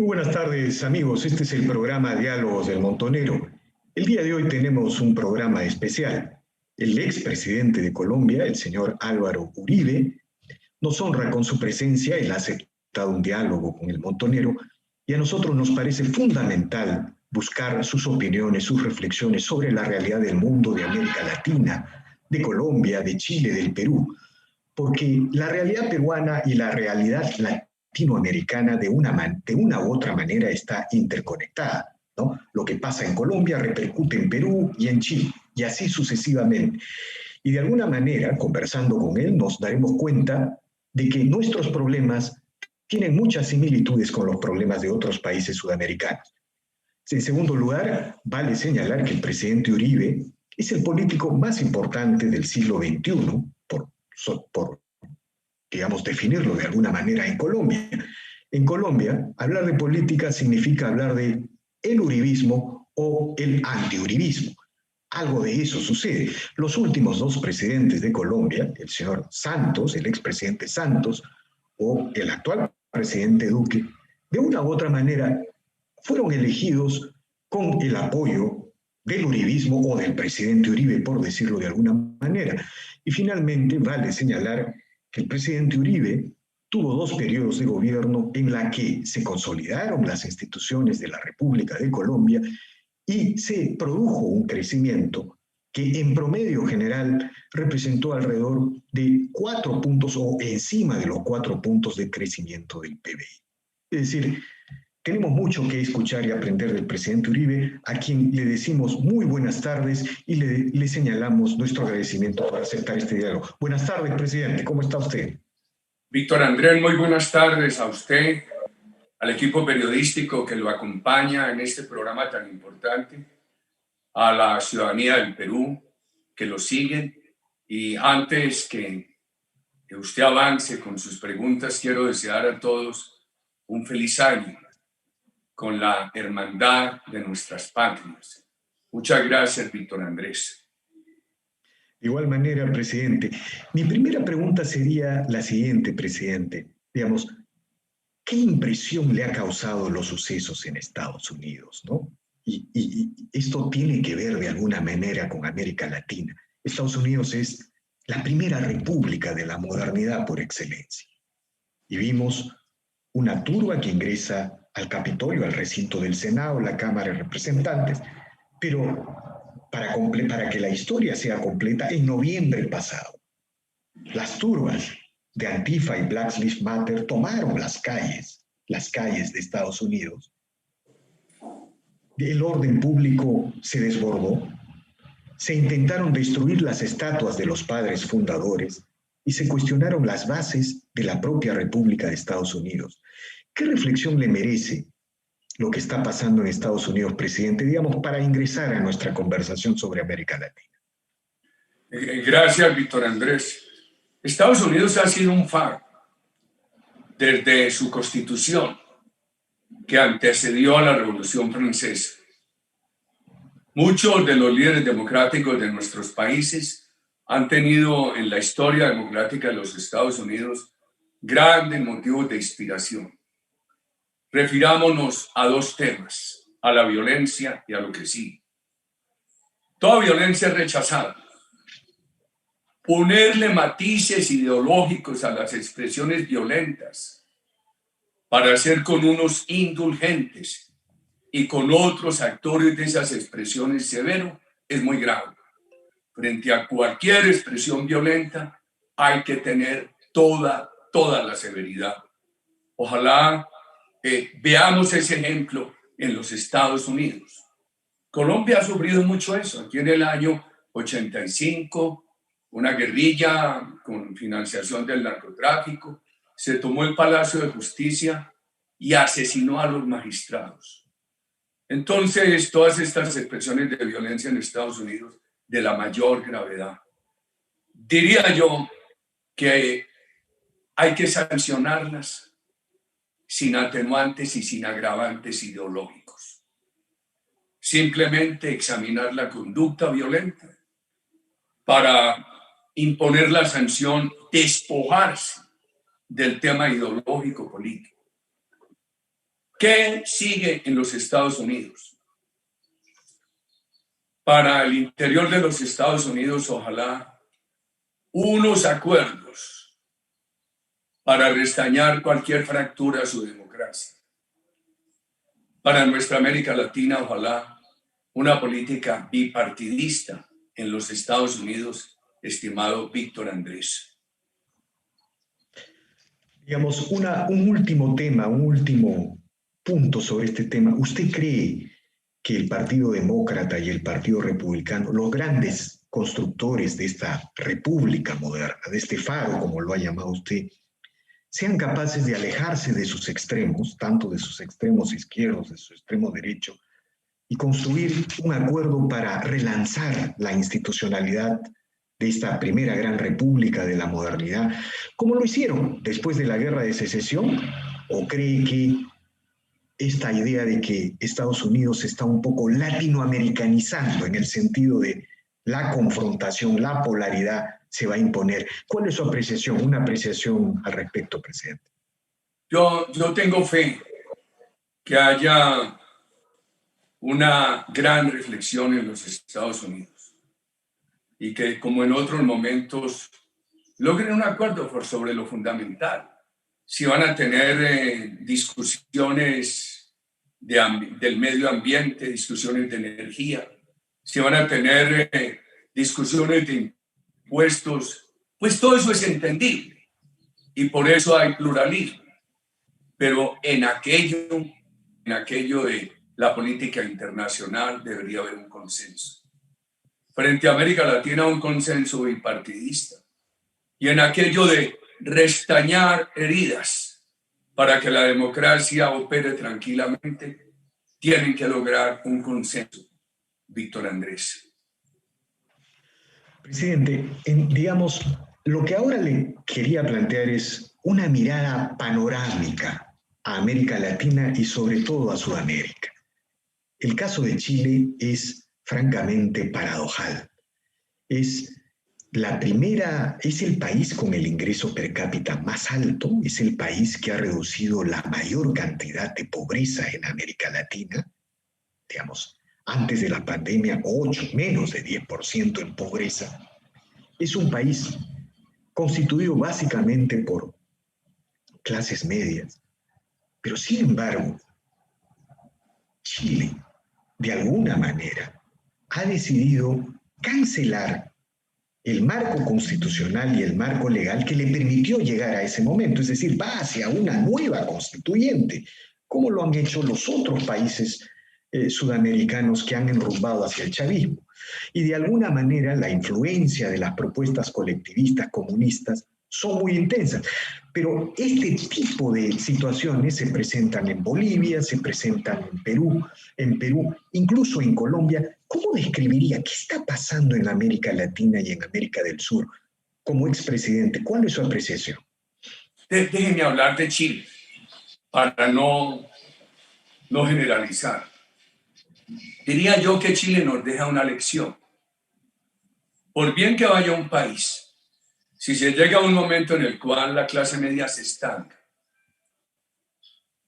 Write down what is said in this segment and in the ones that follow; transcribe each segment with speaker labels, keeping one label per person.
Speaker 1: Buenas tardes, amigos. Este es el programa Diálogos del Montonero. El día de hoy tenemos un programa especial. El expresidente de Colombia, el señor Álvaro Uribe, nos honra con su presencia. Él ha aceptado un diálogo con el Montonero y a nosotros nos parece fundamental buscar sus opiniones, sus reflexiones sobre la realidad del mundo, de América Latina, de Colombia, de Chile, del Perú, porque la realidad peruana y la realidad latinoamericana de una u otra manera está interconectada, ¿no? Lo que pasa en Colombia repercute en Perú y en Chile, y así sucesivamente. Y de alguna manera, conversando con él, nos daremos cuenta de que nuestros problemas tienen muchas similitudes con los problemas de otros países sudamericanos. En segundo lugar, vale señalar que el presidente Uribe es el político más importante del siglo XXI, por digamos, definirlo de alguna manera en Colombia. En Colombia, hablar de política significa hablar de el uribismo o el antiuribismo. Algo de eso sucede. Los últimos dos presidentes de Colombia, el señor Santos, el expresidente Santos, o el actual presidente Duque, de una u otra manera fueron elegidos con el apoyo del uribismo o del presidente Uribe, por decirlo de alguna manera. Y finalmente, vale señalar que el presidente Uribe tuvo dos periodos de gobierno en la que se consolidaron las instituciones de la República de Colombia y se produjo un crecimiento que en promedio general representó alrededor de 4 puntos o encima de los 4 puntos de crecimiento del PBI. Es decir, tenemos mucho que escuchar y aprender del presidente Uribe, a quien le decimos muy buenas tardes y le señalamos nuestro agradecimiento por aceptar este diálogo. Buenas tardes, presidente. ¿Cómo está usted?
Speaker 2: Víctor Andrés, muy buenas tardes a usted, al equipo periodístico que lo acompaña en este programa tan importante, a la ciudadanía del Perú que lo siguen. Y antes que usted avance con sus preguntas, quiero desear a todos un feliz año con la hermandad de nuestras patrias. Muchas gracias, Víctor Andrés.
Speaker 1: De igual manera, presidente, mi primera pregunta sería la siguiente, presidente. Digamos, ¿qué impresión le ha causado los sucesos en Estados Unidos, ¿no? Y esto tiene que ver de alguna manera con América Latina. Estados Unidos es la primera república de la modernidad por excelencia. Y vimos una turba que ingresa al Capitolio, al recinto del Senado, la Cámara de Representantes, pero para que la historia sea completa, en noviembre pasado, las turbas de Antifa y Black Lives Matter tomaron las calles de Estados Unidos. El orden público se desbordó, se intentaron destruir las estatuas de los padres fundadores y se cuestionaron las bases de la propia República de Estados Unidos. ¿Qué reflexión le merece lo que está pasando en Estados Unidos, presidente, digamos, para ingresar a nuestra conversación sobre América Latina?
Speaker 2: Gracias, Víctor Andrés. Estados Unidos ha sido un faro desde su constitución que antecedió a la Revolución Francesa. Muchos de los líderes democráticos de nuestros países han tenido en la historia democrática de los Estados Unidos grandes motivos de inspiración. Refirámonos a dos temas, a la violencia y a lo que sigue. Toda violencia es rechazada. Ponerle matices ideológicos a las expresiones violentas para ser con unos indulgentes y con otros actores de esas expresiones severo es muy grave. Frente a cualquier expresión violenta hay que tener toda la severidad. Ojalá veamos ese ejemplo en los Estados Unidos. Colombia ha sufrido mucho eso. Aquí en el año 85, una guerrilla con financiación del narcotráfico se tomó el Palacio de Justicia y asesinó a los magistrados. Entonces, todas estas expresiones de violencia en Estados Unidos de la mayor gravedad. Diría yo que hay que sancionarlas sin atenuantes y sin agravantes ideológicos. Simplemente examinar la conducta violenta para imponer la sanción, despojarse del tema ideológico político. ¿Qué sigue en los Estados Unidos? Para el interior de los Estados Unidos, ojalá unos acuerdos para restañar cualquier fractura a su democracia. Para nuestra América Latina, ojalá una política bipartidista en los Estados Unidos, estimado Víctor Andrés.
Speaker 1: Digamos, un último tema, un último punto sobre este tema. ¿Usted cree que el Partido Demócrata y el Partido Republicano, los grandes constructores de esta república moderna, de este faro, como lo ha llamado usted, sean capaces de alejarse de sus extremos, tanto de sus extremos izquierdos, de su extremo derecho, y construir un acuerdo para relanzar la institucionalidad de esta primera gran república de la modernidad, como lo hicieron después de la Guerra de Secesión? ¿O cree que esta idea de que Estados Unidos se está un poco latinoamericanizando en el sentido de la confrontación, la polaridad, se va a imponer? ¿Cuál es su apreciación? Una apreciación al respecto, presidente.
Speaker 2: Yo tengo fe que haya una gran reflexión en los Estados Unidos y que, como en otros momentos, logren un acuerdo sobre lo fundamental. Si van a tener discusiones del medio ambiente, discusiones de energía, si van a tener discusiones de impuestos, pues todo eso es entendible y por eso hay pluralismo. Pero en aquello de la política internacional debería haber un consenso. Frente a América Latina, un consenso bipartidista. Y en aquello de restañar heridas para que la democracia opere tranquilamente, tienen que lograr un consenso, Víctor Andrés.
Speaker 1: Presidente, digamos, lo que ahora le quería plantear es una mirada panorámica a América Latina y sobre todo a Sudamérica. El caso de Chile es francamente paradojal. Es el país con el ingreso per cápita más alto, es el país que ha reducido la mayor cantidad de pobreza en América Latina. Digamos, antes de la pandemia, menos de 10% en pobreza. Es un país constituido básicamente por clases medias. Pero sin embargo, Chile, de alguna manera, ha decidido cancelar el marco constitucional y el marco legal que le permitió llegar a ese momento, es decir, va hacia una nueva constituyente, como lo han hecho los otros países sudamericanos que han enrumbado hacia el chavismo. Y de alguna manera la influencia de las propuestas colectivistas comunistas son muy intensas. Pero este tipo de situaciones se presentan en Bolivia, se presentan en Perú, incluso en Colombia. ¿Cómo describiría qué está pasando en América Latina y en América del Sur como expresidente? ¿Cuál es su apreciación?
Speaker 2: Déjenme hablar de Chile para no generalizar. Diría yo que Chile nos deja una lección. Por bien que vaya un país, si se llega a un momento en el cual la clase media se estanca,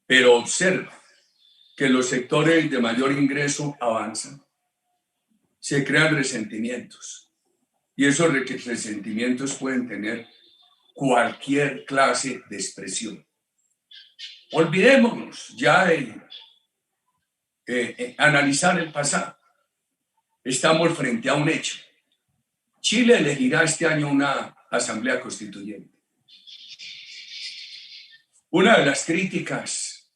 Speaker 2: pero observa que los sectores de mayor ingreso avanzan, se crean resentimientos. Y esos resentimientos pueden tener cualquier clase de expresión. Olvidémonos ya de analizar el pasado. Estamos frente a un hecho. Chile elegirá este año una asamblea constituyente. Una de las críticas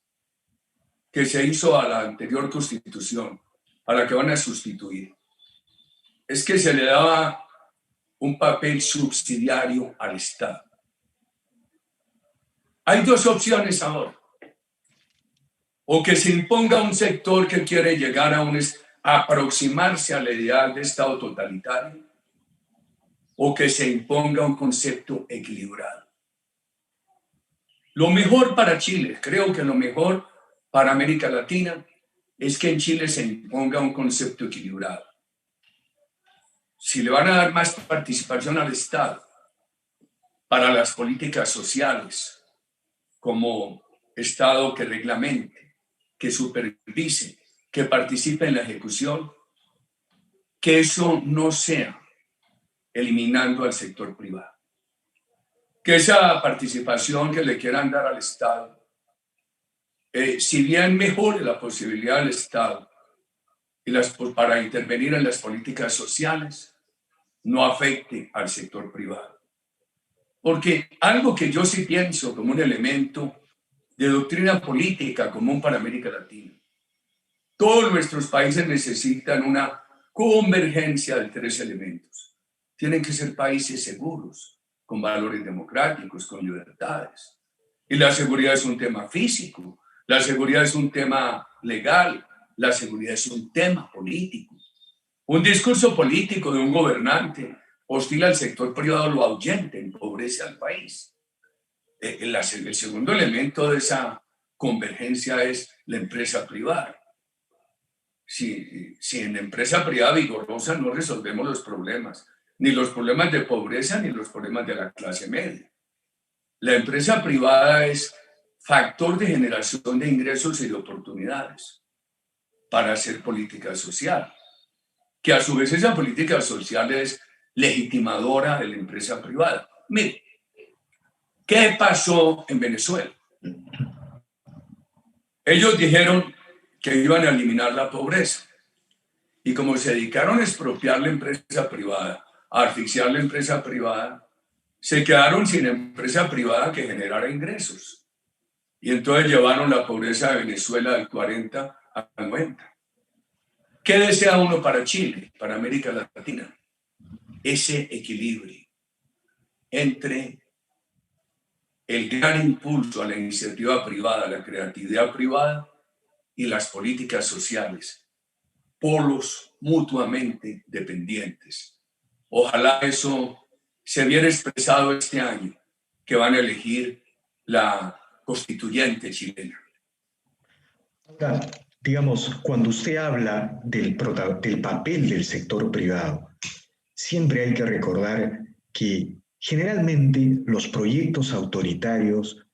Speaker 2: que se hizo a la anterior constitución, a la que van a sustituir, es que se le daba un papel subsidiario al Estado. Hay dos opciones ahora. O que se imponga un sector que quiere llegar a aproximarse a la idea de Estado totalitario, o que se imponga un concepto equilibrado. Lo mejor para Chile, creo que lo mejor para América Latina, es que en Chile se imponga un concepto equilibrado. Si le van a dar más participación al Estado para las políticas sociales, como Estado que reglamente, que supervise, que participe en la ejecución, que eso no sea eliminando al sector privado. Que esa participación que le quieran dar al Estado, si bien mejore la posibilidad del Estado para intervenir en las políticas sociales, no afecte al sector privado. Porque algo que yo sí pienso como un elemento de doctrina política común para América Latina, todos nuestros países necesitan una convergencia de tres elementos. Tienen que ser países seguros, con valores democráticos, con libertades. Y la seguridad es un tema físico, la seguridad es un tema legal, la seguridad es un tema político. Un discurso político de un gobernante hostil al sector privado lo ahuyenta, empobrece al país. El segundo elemento de esa convergencia es la empresa privada. Si en la empresa privada vigorosa no resolvemos los problemas, ni los problemas de pobreza, ni los problemas de la clase media. La empresa privada es factor de generación de ingresos y de oportunidades para hacer política social, que a su vez esa política social es legitimadora de la empresa privada. Mire, ¿qué pasó en Venezuela? Ellos dijeron que iban a eliminar la pobreza. Y como se dedicaron a expropiar la empresa privada, a asfixiar la empresa privada, se quedaron sin empresa privada que generara ingresos. Y entonces llevaron la pobreza de Venezuela del 40 al 90. ¿Qué desea uno para Chile, para América Latina? Ese equilibrio entre el gran impulso a la iniciativa privada, a la creatividad privada y las políticas sociales, polos mutuamente dependientes. Ojalá eso se viera expresado este año, que van a elegir la constituyente chilena.
Speaker 1: Ahora, digamos, cuando usted habla del papel del sector privado, siempre hay que recordar que generalmente los proyectos autoritarios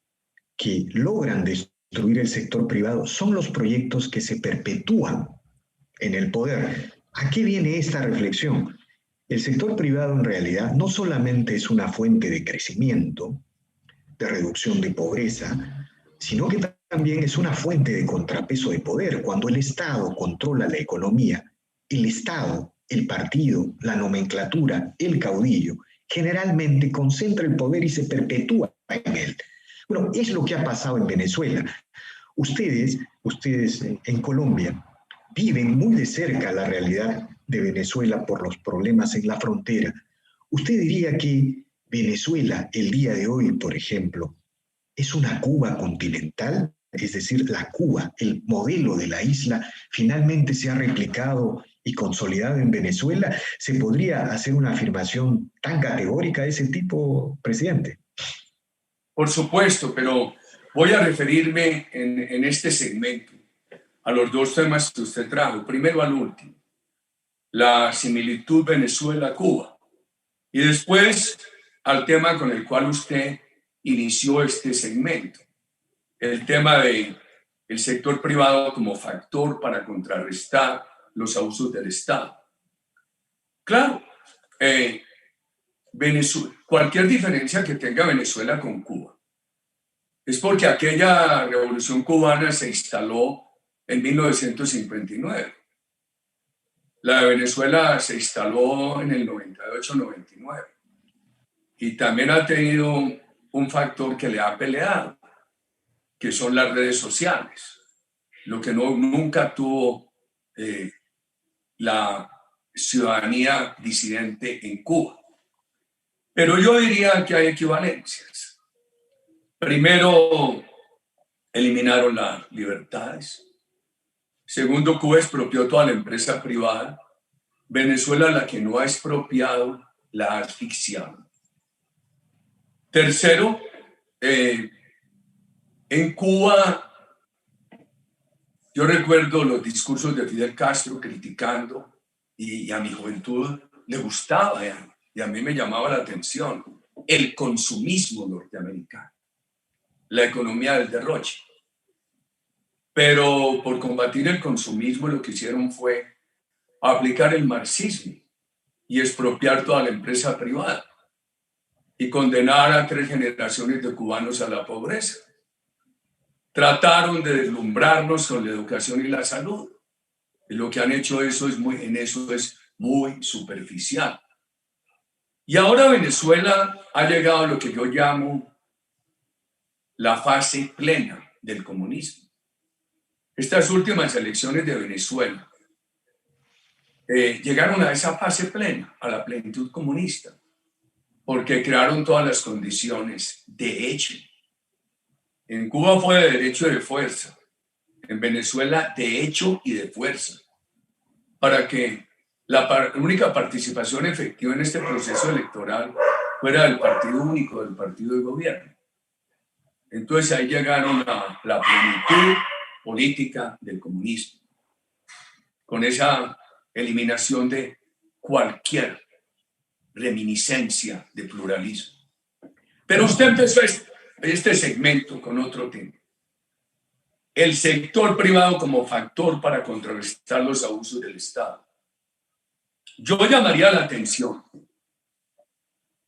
Speaker 1: que logran destruir el sector privado son los proyectos que se perpetúan en el poder. ¿A qué viene esta reflexión? El sector privado en realidad no solamente es una fuente de crecimiento, de reducción de pobreza, sino que también es una fuente de contrapeso de poder. Cuando el Estado controla la economía, el Estado, el partido, la nomenclatura, el caudillo, generalmente concentra el poder y se perpetúa en él. Bueno, es lo que ha pasado en Venezuela. Ustedes en Colombia viven muy de cerca la realidad de Venezuela por los problemas en la frontera. ¿Usted diría que Venezuela, el día de hoy, por ejemplo, es una Cuba continental? Es decir, la Cuba, el modelo de la isla, finalmente se ha replicado y consolidado en Venezuela. ¿Se podría hacer una afirmación tan categórica de ese tipo, presidente?
Speaker 2: Por supuesto, pero voy a referirme en este segmento a los dos temas que usted trajo. Primero al último, la similitud Venezuela-Cuba. Y después al tema con el cual usted inició este segmento, el tema del sector privado como factor para contrarrestar los abusos del Estado. Claro, cualquier diferencia que tenga Venezuela con Cuba es porque aquella revolución cubana se instaló en 1959. La de Venezuela se instaló en el 98-99 y también ha tenido un factor que le ha peleado, que son las redes sociales, lo que nunca tuvo la ciudadanía disidente en Cuba. Pero yo diría que hay equivalencias. Primero, eliminaron las libertades. Segundo, Cuba expropió toda la empresa privada. Venezuela, la que no ha expropiado, la ha asfixiado. Tercero, en Cuba, yo recuerdo los discursos de Fidel Castro criticando, y a mi juventud le gustaba, y a mí me llamaba la atención, el consumismo norteamericano, la economía del derroche. pero por combatir el consumismo lo que hicieron fue aplicar el marxismo y expropiar toda la empresa privada y condenar a 3 generaciones de cubanos a la pobreza. Trataron de deslumbrarnos con la educación y la salud. Y lo que han hecho en eso es muy superficial. Y ahora Venezuela ha llegado a lo que yo llamo la fase plena del comunismo. Estas últimas elecciones de Venezuela llegaron a esa fase plena, a la plenitud comunista, porque crearon todas las condiciones de hecho. En Cuba fue de derecho y de fuerza, en Venezuela de hecho y de fuerza, para que la única participación efectiva en este proceso electoral fuera del partido único, del partido de gobierno. Entonces ahí llegaron a la plenitud política del comunismo, con esa eliminación de cualquier reminiscencia de pluralismo. Pero usted empezó este segmento con otro tema. El sector privado como factor para contrarrestar los abusos del Estado. Yo llamaría la atención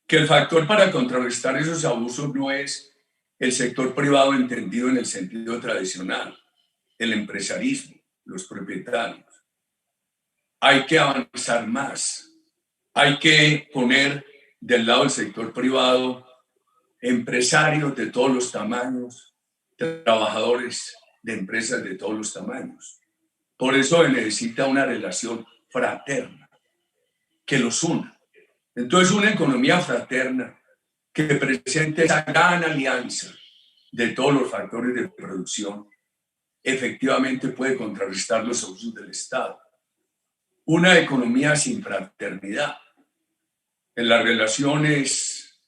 Speaker 2: que el factor para contrarrestar esos abusos no es el sector privado entendido en el sentido tradicional, el empresarismo, los propietarios. Hay que avanzar más. Hay que poner del lado del sector privado empresarios de todos los tamaños, trabajadores de empresas de todos los tamaños. Por eso se necesita una relación fraterna que los una. Entonces, una economía fraterna que presente esa gran alianza de todos los factores de producción efectivamente puede contrarrestar los abusos del Estado. Una economía sin fraternidad en las relaciones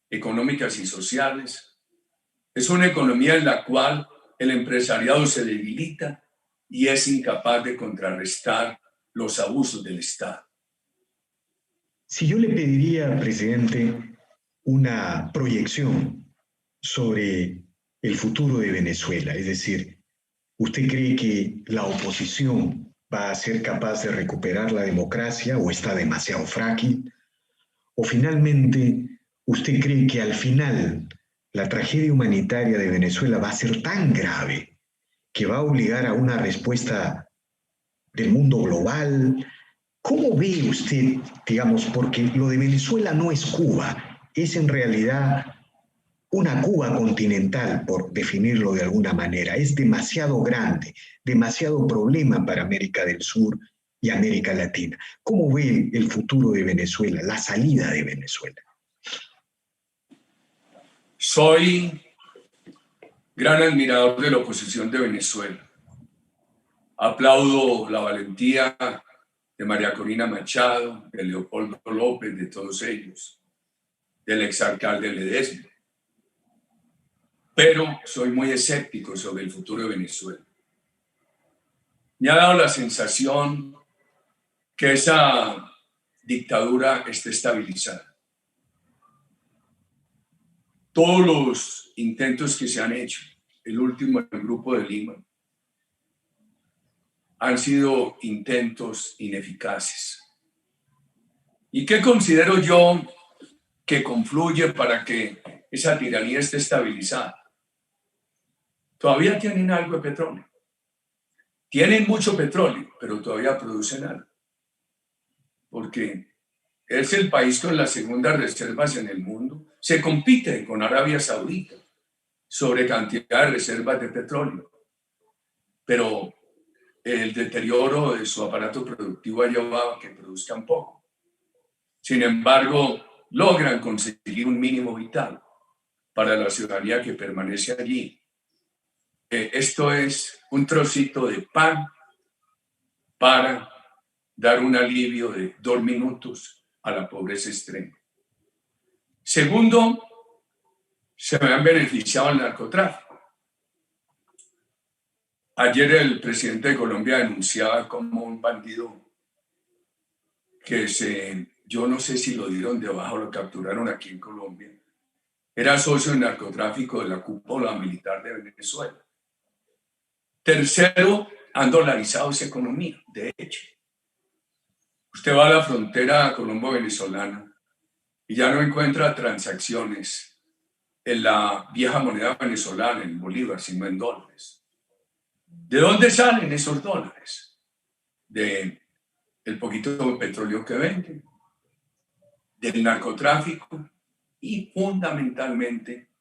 Speaker 2: económicas y sociales es una economía en la cual el empresariado se debilita y es incapaz de contrarrestar los abusos del Estado.
Speaker 1: Si yo le pediría, presidente, una proyección sobre el futuro de Venezuela, es decir, ¿usted cree que la oposición va a ser capaz de recuperar la democracia o está demasiado frágil? ¿O finalmente usted cree que al final la tragedia humanitaria de Venezuela va a ser tan grave que va a obligar a una respuesta del mundo global? ¿Cómo ve usted, digamos, porque lo de Venezuela no es Cuba, es en realidad una Cuba continental, por definirlo de alguna manera? Es demasiado grande, demasiado problema para América del Sur y América Latina. ¿Cómo ve el futuro de Venezuela, la salida de Venezuela?
Speaker 2: Soy gran admirador de la oposición de Venezuela. Aplaudo la valentía de María Corina Machado, de Leopoldo López, de todos ellos, del exalcalde Ledesma. Pero soy muy escéptico sobre el futuro de Venezuela. Me ha dado la sensación que esa dictadura está estabilizada. Todos los intentos que se han hecho, el último, el Grupo de Lima, han sido intentos ineficaces. ¿Y qué considero yo que confluye para que esa tiranía esté estabilizada? Todavía tienen algo de petróleo. Tienen mucho petróleo, pero todavía producen algo. Porque es el país con las segundas reservas en el mundo. Se compite con Arabia Saudita sobre cantidad de reservas de petróleo. Pero el deterioro de su aparato productivo ha llevado a que produzcan poco. Sin embargo, logran conseguir un mínimo vital para la ciudadanía que permanece allí. Esto es un trocito de pan para dar un alivio de 2 minutos a la pobreza extrema. Segundo, se me han beneficiado el narcotráfico. Ayer el presidente de Colombia denunciaba como un bandido que yo no sé si lo dieron de baja o lo capturaron aquí en Colombia, era socio del narcotráfico de la cúpula militar de Venezuela. Tercero, han dolarizado esa economía. De hecho, usted va a la frontera colombo-venezolana y ya no encuentra transacciones en la vieja moneda venezolana, en bolívar, sino en dólares. ¿De dónde salen esos dólares? De el poquito de petróleo que venden, del narcotráfico y fundamentalmente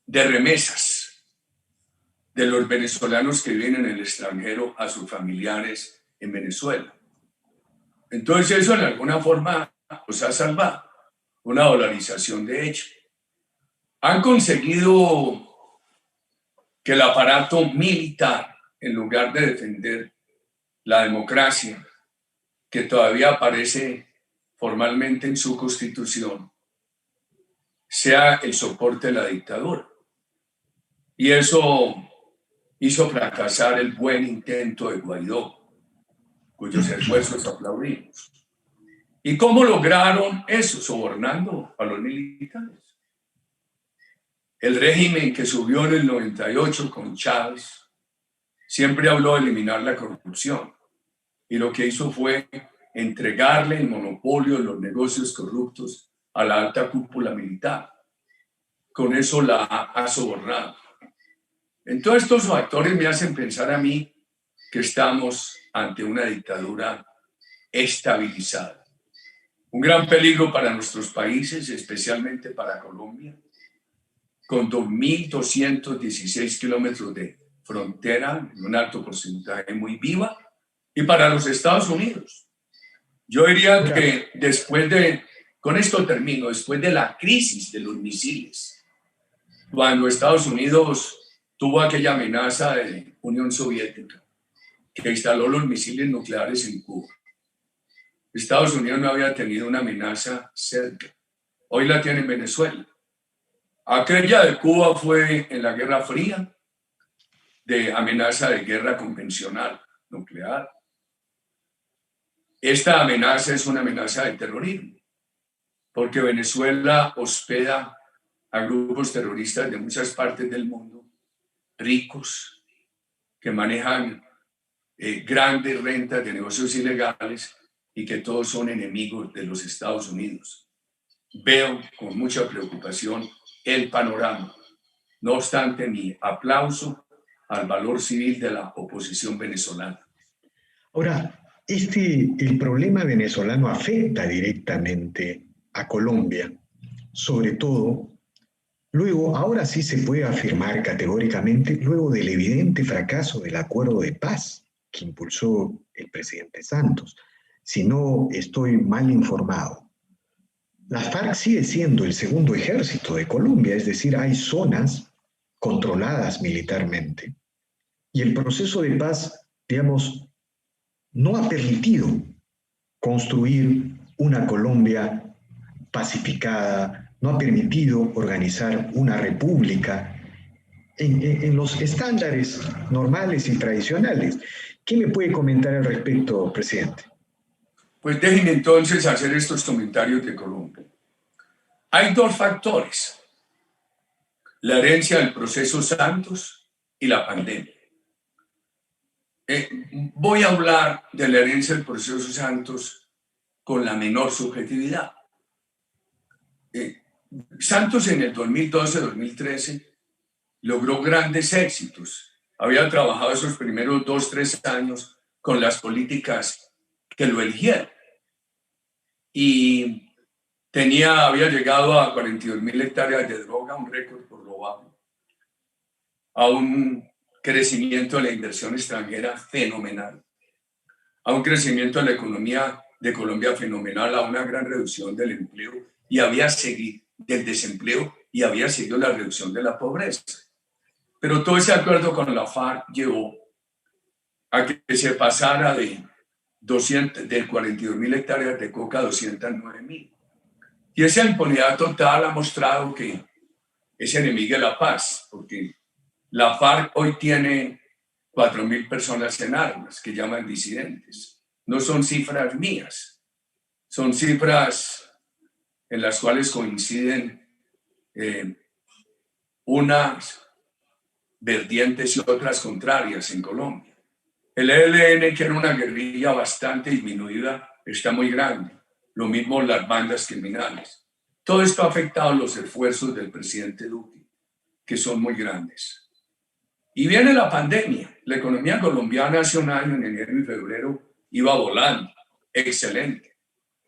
Speaker 2: de remesas de los venezolanos que viven en el extranjero a sus familiares en Venezuela. Entonces eso en alguna forma los ha salvado, una dolarización de hecho. Han conseguido que el aparato militar, en lugar de defender la democracia, que todavía aparece formalmente en su constitución, sea el soporte de la dictadura. Y eso hizo fracasar el buen intento de Guaidó, cuyos esfuerzos aplaudimos. ¿Y cómo lograron eso? Sobornando a los militares. El régimen que subió en el 98 con Chávez siempre habló de eliminar la corrupción y lo que hizo fue entregarle el monopolio de los negocios corruptos a la alta cúpula militar. Con eso la ha sobornado. Entonces estos factores me hacen pensar a mí que estamos ante una dictadura estabilizada. Un gran peligro para nuestros países, especialmente para Colombia, con 2.216 kilómetros de frontera, un alto porcentaje muy viva, y para los Estados Unidos. Yo diría que con esto termino, después de la crisis de los misiles, cuando Estados Unidos tuvo aquella amenaza de Unión Soviética, que instaló los misiles nucleares en Cuba. Estados Unidos no había tenido una amenaza cerca. Hoy la tiene en Venezuela. Aquella de Cuba fue en la Guerra Fría, de amenaza de guerra convencional nuclear. Esta amenaza es una amenaza de terrorismo, porque Venezuela hospeda a grupos terroristas de muchas partes del mundo, ricos, que manejan grandes rentas de negocios ilegales y que todos son enemigos de los Estados Unidos. Veo con mucha preocupación el panorama. No obstante, mi aplauso al valor civil de la oposición venezolana.
Speaker 1: Ahora, el problema venezolano afecta directamente a Colombia, sobre todo, luego, ahora sí se puede afirmar categóricamente, luego del evidente fracaso del acuerdo de paz que impulsó el presidente Santos. Si no estoy mal informado, la FARC sigue siendo el segundo ejército de Colombia, es decir, hay zonas controladas militarmente. Y el proceso de paz, digamos, no ha permitido construir una Colombia pacificada, no ha permitido organizar una república en los estándares normales y tradicionales. ¿Qué me puede comentar al respecto, presidente?
Speaker 2: Pues déjenme entonces hacer estos comentarios de Colombia. Hay dos factores: la herencia del proceso Santos y la pandemia. Voy a hablar de la herencia del proceso Santos con la menor subjetividad. Santos en el 2012-2013 logró grandes éxitos. Había trabajado esos primeros 2-3 años con las políticas que lo eligieron. Y había llegado a 42.000 hectáreas de droga, un récord por lo bajo, a un crecimiento de la inversión extranjera fenomenal, a un crecimiento de la economía de Colombia fenomenal, a una gran reducción del empleo del desempleo y había seguido la reducción de la pobreza. Pero todo ese acuerdo con la FARC llevó a que se pasara de 42.000 hectáreas de coca a 209.000. Y esa impunidad total ha mostrado que es enemiga de la paz, porque la FARC hoy tiene 4.000 personas en armas que llaman disidentes. No son cifras mías, son cifras en las cuales coinciden unas vertientes y otras contrarias en Colombia. El ELN, que era una guerrilla bastante disminuida, está muy grande. Lo mismo las bandas criminales. Todo esto ha afectado los esfuerzos del presidente Duque, que son muy grandes. Y viene la pandemia. La economía colombiana hace un año, en enero y febrero, iba volando. Excelente.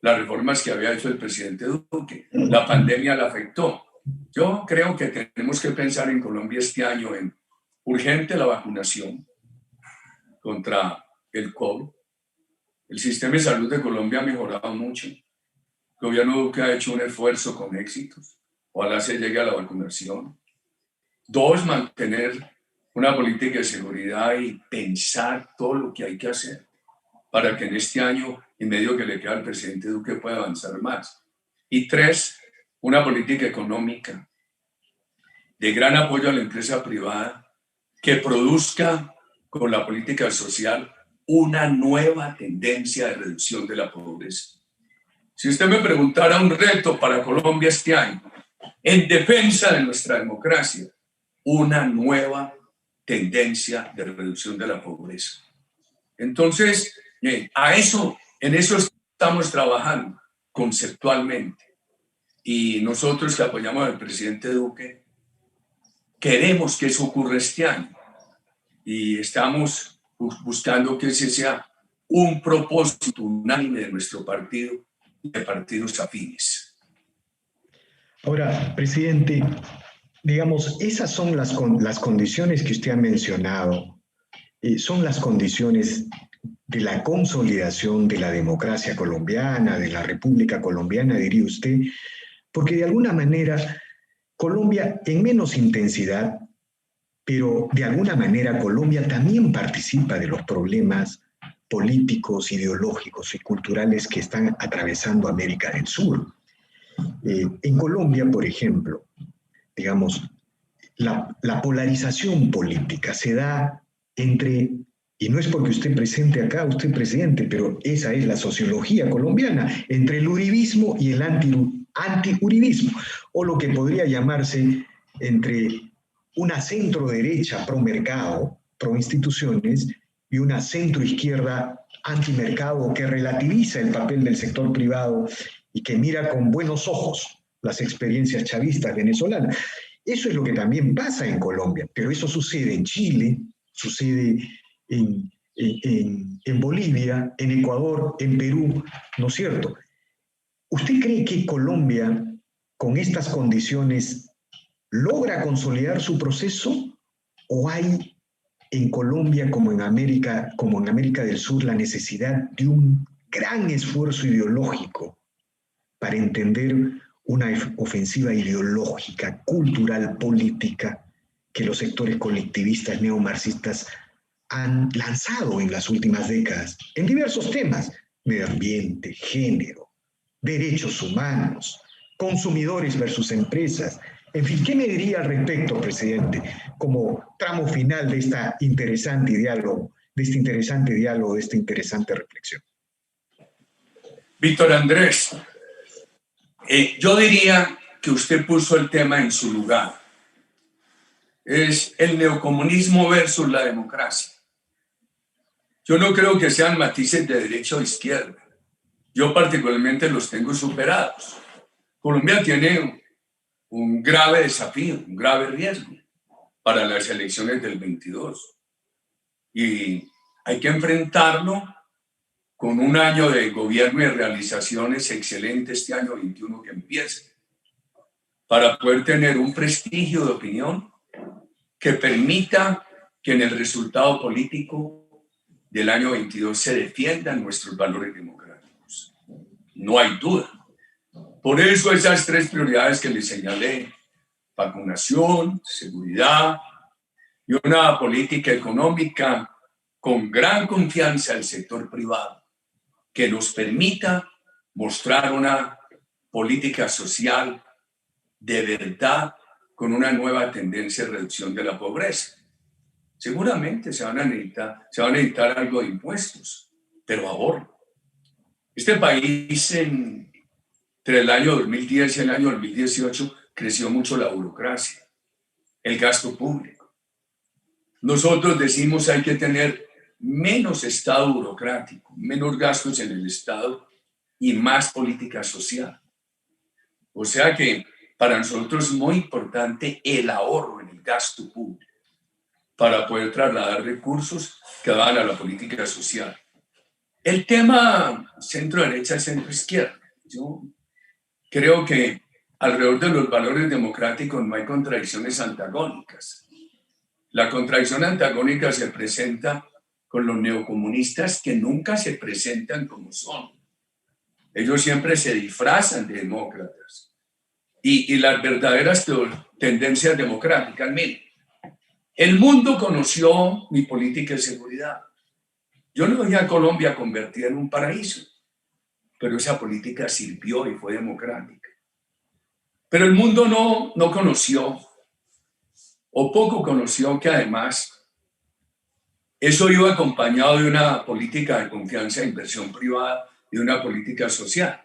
Speaker 2: Las reformas que había hecho el presidente Duque. La pandemia la afectó. Yo creo que tenemos que pensar en Colombia este año en urgente la vacunación contra el COVID. El sistema de salud de Colombia ha mejorado mucho. El gobierno Duque ha hecho un esfuerzo con éxitos. Ojalá se llegue a la vacunación. 2, mantener una política de seguridad y pensar todo lo que hay que hacer para que en este año y medio que le queda al presidente Duque pueda avanzar más. Y 3, una política económica de gran apoyo a la empresa privada que produzca con la política social una nueva tendencia de reducción de la pobreza. Si usted me preguntara un reto para Colombia este año, en defensa de nuestra democracia, una nueva tendencia de reducción de la pobreza. Entonces, en eso estamos trabajando conceptualmente. Y nosotros que apoyamos al presidente Duque, queremos que eso ocurra este año. Y estamos buscando que ese sea un propósito unánime de nuestro partido y de partidos afines.
Speaker 1: Ahora, presidente, digamos, esas son las condiciones que usted ha mencionado, son las condiciones de la consolidación de la democracia colombiana, de la República Colombiana, diría usted, porque de alguna manera Colombia, en menos intensidad, pero de alguna manera Colombia también participa de los problemas políticos, ideológicos y culturales que están atravesando América del Sur. En Colombia, por ejemplo, digamos, la polarización política se da entre, y no es porque usted presente acá, usted presidente, pero esa es la sociología colombiana, entre el uribismo y el anti-uribismo, o lo que podría llamarse entre una centro derecha pro mercado, pro instituciones, y una centro izquierda antimercado que relativiza el papel del sector privado y que mira con buenos ojos las experiencias chavistas venezolanas. Eso es lo que también pasa en Colombia, pero eso sucede en Chile, sucede en Bolivia, en Ecuador, en Perú, ¿no es cierto? ¿Usted cree que Colombia, con estas condiciones, logra consolidar su proceso o hay en Colombia como en América del Sur la necesidad de un gran esfuerzo ideológico para entender una ofensiva ideológica, cultural, política que los sectores colectivistas neomarxistas han lanzado en las últimas décadas en diversos temas: medio ambiente, género, derechos humanos, consumidores versus empresas? En fin, ¿qué me diría al respecto, presidente, como tramo final de este interesante diálogo, de esta interesante reflexión?
Speaker 2: Víctor Andrés, yo diría que usted puso el tema en su lugar. Es el neocomunismo versus la democracia. Yo no creo que sean matices de derecha o izquierda. Yo particularmente los tengo superados. Colombia tiene un grave desafío, un grave riesgo para las elecciones del 22. Y hay que enfrentarlo con un año de gobierno y realizaciones excelentes este año 21 que empieza, para poder tener un prestigio de opinión que permita que en el resultado político del año 22 se defiendan nuestros valores democráticos. No hay duda. Por eso esas 3 prioridades que les señalé: vacunación, seguridad y una política económica con gran confianza del sector privado, que nos permita mostrar una política social de verdad con una nueva tendencia de reducción de la pobreza. Seguramente se van a necesitar algo de impuestos, pero ahorro. Este país entre el año 2010 y el año 2018 creció mucho la burocracia, el gasto público. Nosotros decimos hay que tener menos Estado burocrático, menos gastos en el Estado y más política social. O sea que para nosotros es muy importante el ahorro en el gasto público para poder trasladar recursos que van a la política social. El tema centro-derecha, centro-izquierda. Yo creo que alrededor de los valores democráticos no hay contradicciones antagónicas. La contradicción antagónica se presenta con los neocomunistas que nunca se presentan como son. Ellos siempre se disfrazan de demócratas. Y las verdaderas tendencias democráticas, miren, el mundo conoció mi política de seguridad. Yo no voy a Colombia convertida en un paraíso, pero esa política sirvió y fue democrática. Pero el mundo no conoció, o poco conoció, que además eso iba acompañado de una política de confianza e inversión privada y de una política social.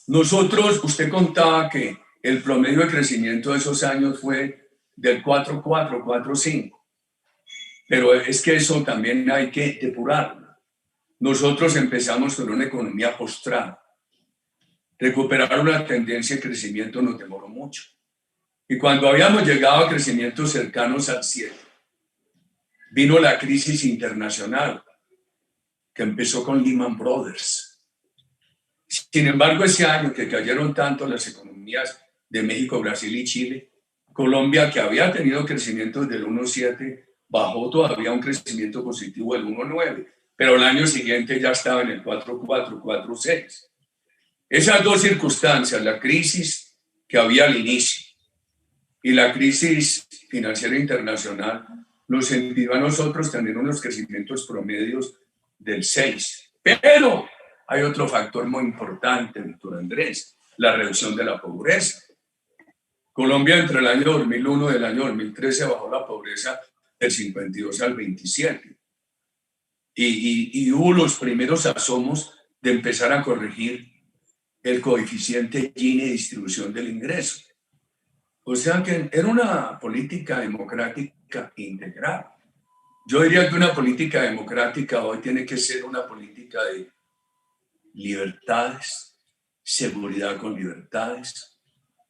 Speaker 2: Nosotros, usted contaba que el promedio de crecimiento de esos años fue del 4,4, 4,5. Pero es que eso también hay que depurarlo. Nosotros empezamos con una economía postrada. Recuperar una tendencia de crecimiento nos demoró mucho. Y cuando habíamos llegado a crecimientos cercanos al 7, vino la crisis internacional, que empezó con Lehman Brothers. Sin embargo, ese año que cayeron tanto las economías de México, Brasil y Chile, Colombia, que había tenido crecimientos del 1,7, bajó todavía un crecimiento positivo del 1,9, pero el año siguiente ya estaba en el 4,4, 4,6. Esas dos circunstancias, la crisis que había al inicio y la crisis financiera internacional, nos impidió a nosotros tener unos crecimientos promedios del 6. Pero hay otro factor muy importante, Víctor Andrés, la reducción de la pobreza. Colombia entre el año 2001 y el año 2013 bajó la pobreza del 52 al 27. Y hubo los primeros asomos de empezar a corregir el coeficiente Gini de distribución del ingreso. O sea que era una política democrática integral. Yo diría que una política democrática hoy tiene que ser una política de libertades, seguridad con libertades,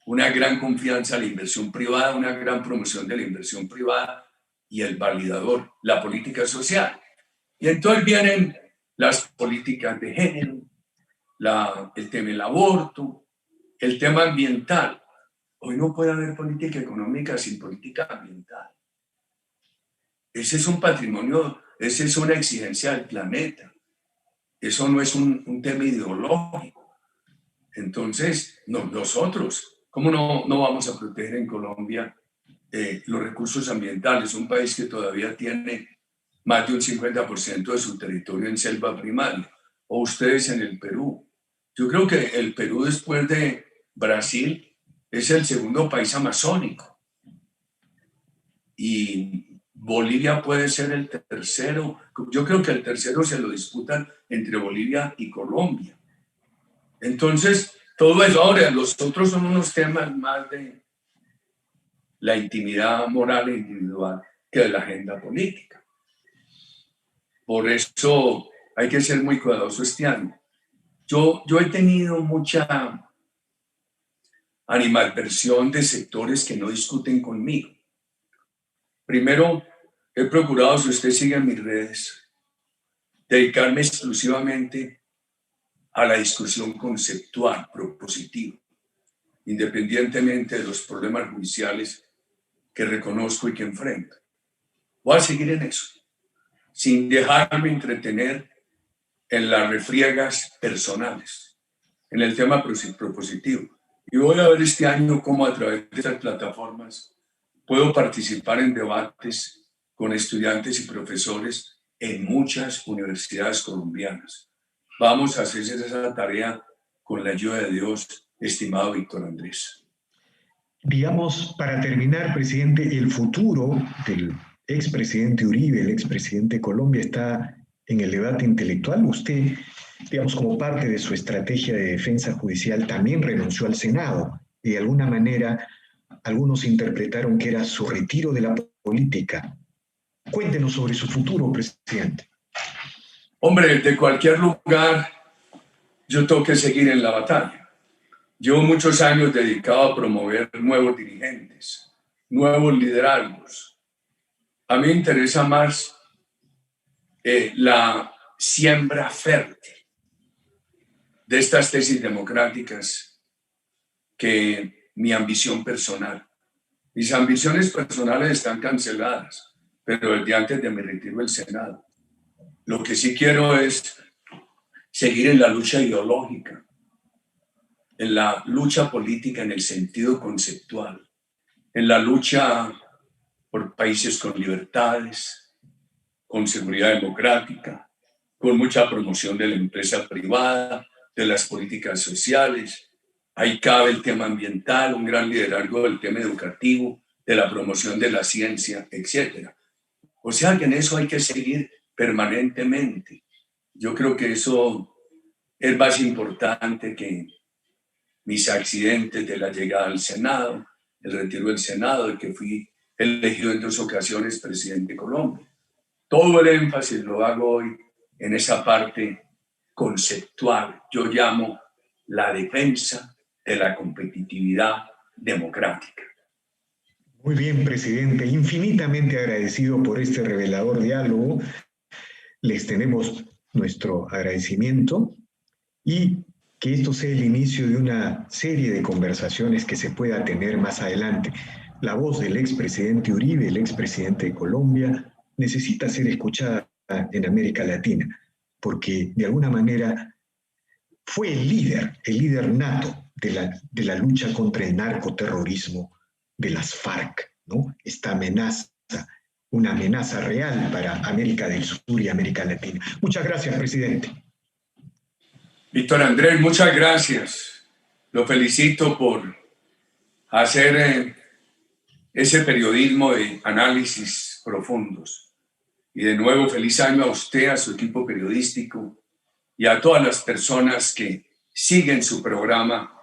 Speaker 2: una gran confianza a la inversión privada, una gran promoción de la inversión privada y el validador, la política social. Y entonces vienen las políticas de género, el tema del aborto, el tema ambiental. Hoy no puede haber política económica sin política ambiental. Ese es un patrimonio, esa es una exigencia del planeta. Eso no es un tema ideológico. Entonces, nosotros, ¿cómo no vamos a proteger en Colombia los recursos ambientales? Un país que todavía tiene más de un 50% de su territorio en selva primaria. O ustedes en el Perú. Yo creo que el Perú, después de Brasil, es el segundo país amazónico. Y Bolivia puede ser el tercero. Yo creo que el tercero se lo disputan entre Bolivia y Colombia. Entonces, todo eso. Ahora, los otros son unos temas más de la intimidad moral e individual que de la agenda política. Por eso hay que ser muy cuidadoso este año. Yo he tenido mucha animadversión de sectores que no discuten conmigo. Primero, he procurado, si usted sigue en mis redes, dedicarme exclusivamente a la discusión conceptual, propositiva, independientemente de los problemas judiciales que reconozco y que enfrento. Voy a seguir en eso, sin dejarme entretener en las refriegas personales, en el tema propositivo. Y voy a ver este año cómo a través de estas plataformas puedo participar en debates con estudiantes y profesores en muchas universidades colombianas. Vamos a hacer esa tarea con la ayuda de Dios, estimado Víctor Andrés.
Speaker 1: Digamos, para terminar, presidente, el futuro del expresidente Uribe, el expresidente de Colombia, está en el debate intelectual. Usted, digamos, como parte de su estrategia de defensa judicial, también renunció al Senado y de alguna manera algunos interpretaron que era su retiro de la política. Cuéntenos sobre su futuro, presidente.
Speaker 2: Hombre, de cualquier lugar yo tengo que seguir en la batalla. Llevo muchos años dedicado a promover nuevos dirigentes, nuevos liderazgos. A mí me interesa más la siembra fértil de estas tesis democráticas que mi ambición personal. Mis ambiciones personales están canceladas, pero desde antes de mi retiro del Senado. Lo que sí quiero es seguir en la lucha ideológica, en la lucha política en el sentido conceptual, en la lucha por países con libertades, con seguridad democrática, con mucha promoción de la empresa privada, de las políticas sociales. Ahí cabe el tema ambiental, un gran liderazgo del tema educativo, de la promoción de la ciencia, etc. O sea que en eso hay que seguir permanentemente. Yo creo que eso es más importante que mis accidentes de la llegada al Senado, el retiro del Senado, de que fui elegido en 2 ocasiones presidente de Colombia. Todo el énfasis lo hago hoy en esa parte conceptual. Yo llamo la defensa de la competitividad democrática.
Speaker 1: Muy bien, presidente. Infinitamente agradecido por este revelador diálogo. Les tenemos nuestro agradecimiento y que esto sea el inicio de una serie de conversaciones que se pueda tener más adelante. La voz del expresidente Uribe, el expresidente de Colombia, necesita ser escuchada en América Latina, porque de alguna manera fue el líder nato de la lucha contra el narcoterrorismo de las FARC, ¿no? Esta amenaza, una amenaza real para América del Sur y América Latina. Muchas gracias, presidente.
Speaker 2: Víctor Andrés, muchas gracias. Lo felicito por hacer ese periodismo de análisis profundos. Y de nuevo, feliz año a usted, a su equipo periodístico y a todas las personas que siguen su programa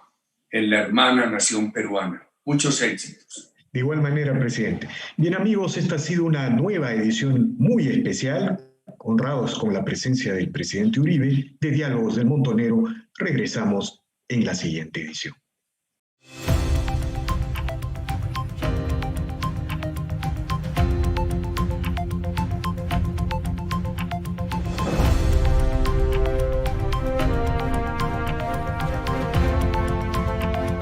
Speaker 2: en la hermana nación peruana. Muchos éxitos.
Speaker 1: De igual manera, presidente. Bien, amigos, esta ha sido una nueva edición muy especial, honrados con la presencia del presidente Uribe, de Diálogos del Montonero. Regresamos en la siguiente edición.